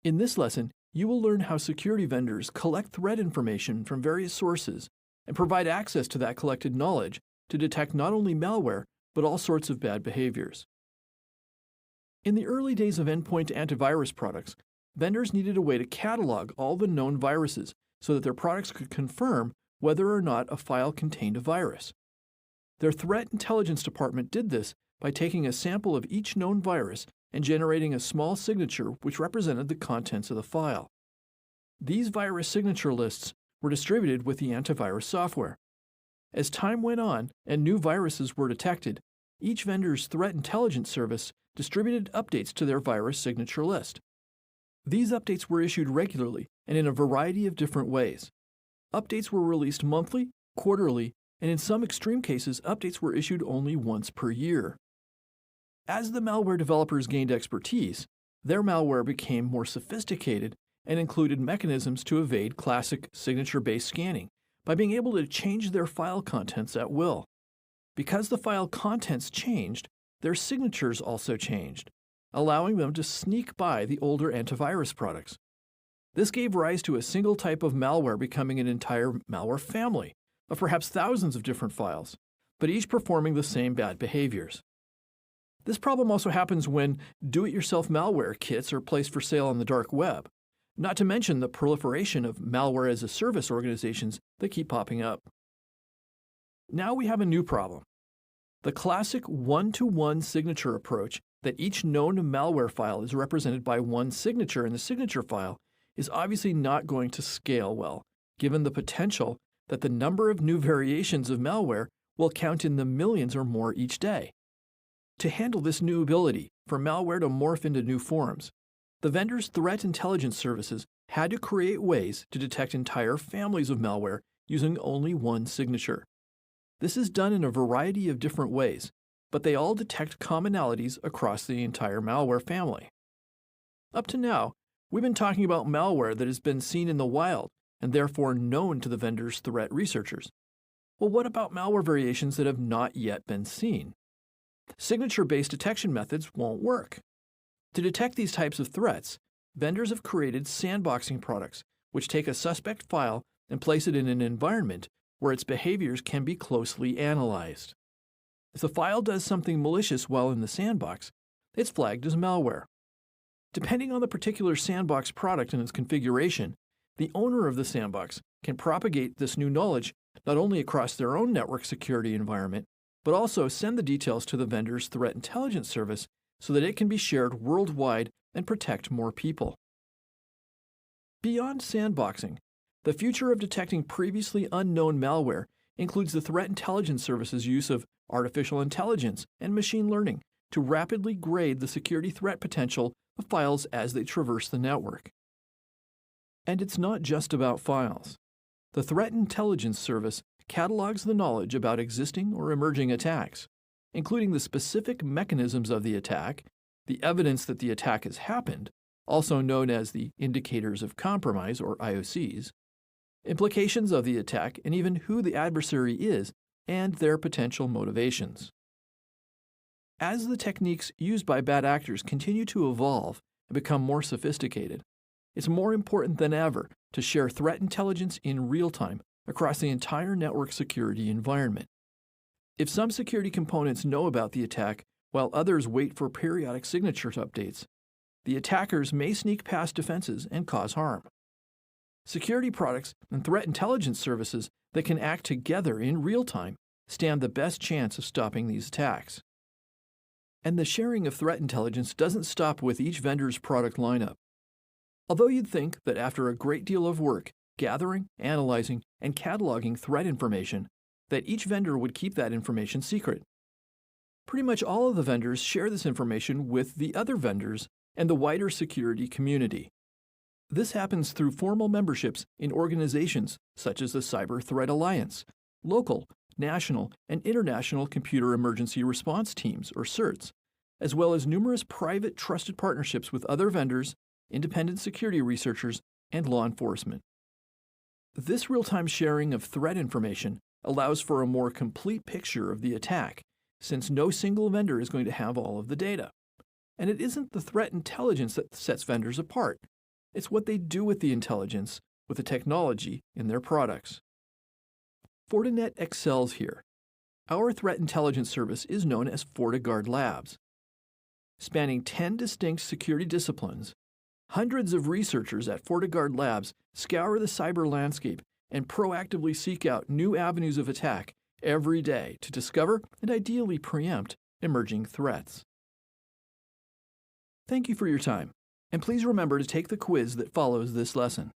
In this lesson, you will learn how security vendors collect threat information from various sources and provide access to that collected knowledge to detect not only malware, but all sorts of bad behaviors. In the early days of endpoint antivirus products, vendors needed a way to catalog all the known viruses so that their products could confirm whether or not a file contained a virus. Their threat intelligence department did this by taking a sample of each known virus and generating a small signature which represented the contents of the file. These virus signature lists were distributed with the antivirus software. As time went on and new viruses were detected, each vendor's threat intelligence service distributed updates to their virus signature list. These updates were issued regularly and in a variety of different ways. Updates were released monthly, quarterly, and in some extreme cases, updates were issued only once per year. As the malware developers gained expertise, their malware became more sophisticated and included mechanisms to evade classic signature-based scanning by being able to change their file contents at will. Because the file contents changed, their signatures also changed, allowing them to sneak by the older antivirus products. This gave rise to a single type of malware becoming an entire malware family of perhaps thousands of different files, but each performing the same bad behaviors. This problem also happens when do-it-yourself malware kits are placed for sale on the dark web, not to mention the proliferation of malware-as-a-service organizations that keep popping up. Now we have a new problem. The classic one-to-one signature approach that each known malware file is represented by one signature in the signature file is obviously not going to scale well, given the potential that the number of new variations of malware will count in the millions or more each day. To handle this new ability for malware to morph into new forms, the vendor's threat intelligence services had to create ways to detect entire families of malware using only one signature. This is done in a variety of different ways, but they all detect commonalities across the entire malware family. Up to now, we've been talking about malware that has been seen in the wild and therefore known to the vendor's threat researchers. Well, what about malware variations that have not yet been seen? Signature-based detection methods won't work. To detect these types of threats, vendors have created sandboxing products, which take a suspect file and place it in an environment where its behaviors can be closely analyzed. If the file does something malicious while in the sandbox, it's flagged as malware. Depending on the particular sandbox product and its configuration, the owner of the sandbox can propagate this new knowledge not only across their own network security environment, but also send the details to the vendor's threat intelligence service so that it can be shared worldwide and protect more people. Beyond sandboxing, the future of detecting previously unknown malware includes the threat intelligence service's use of artificial intelligence and machine learning to rapidly grade the security threat potential of files as they traverse the network. And it's not just about files. The threat intelligence service catalogs the knowledge about existing or emerging attacks, including the specific mechanisms of the attack, the evidence that the attack has happened, also known as the indicators of compromise or IOCs, implications of the attack, and even who the adversary is and their potential motivations. As the techniques used by bad actors continue to evolve and become more sophisticated, it's more important than ever to share threat intelligence in real time across the entire network security environment. If some security components know about the attack while others wait for periodic signature updates, the attackers may sneak past defenses and cause harm. Security products and threat intelligence services that can act together in real time stand the best chance of stopping these attacks. And the sharing of threat intelligence doesn't stop with each vendor's product lineup. Although you'd think that after a great deal of work gathering, analyzing, and cataloging threat information, that each vendor would keep that information secret. Pretty much all of the vendors share this information with the other vendors and the wider security community. This happens through formal memberships in organizations such as the Cyber Threat Alliance, local, national, and international computer emergency response teams, or CERTs, as well as numerous private trusted partnerships with other vendors, independent security researchers, and law enforcement. This real-time sharing of threat information allows for a more complete picture of the attack, since no single vendor is going to have all of the data. And it isn't the threat intelligence that sets vendors apart, It's what they do with the intelligence, with the technology in their products. Fortinet excels here. Our threat intelligence service is known as FortiGuard Labs. Spanning 10 distinct security disciplines, hundreds of researchers at FortiGuard Labs scour the cyber landscape and proactively seek out new avenues of attack every day to discover and ideally preempt emerging threats. Thank you for your time, and please remember to take the quiz that follows this lesson.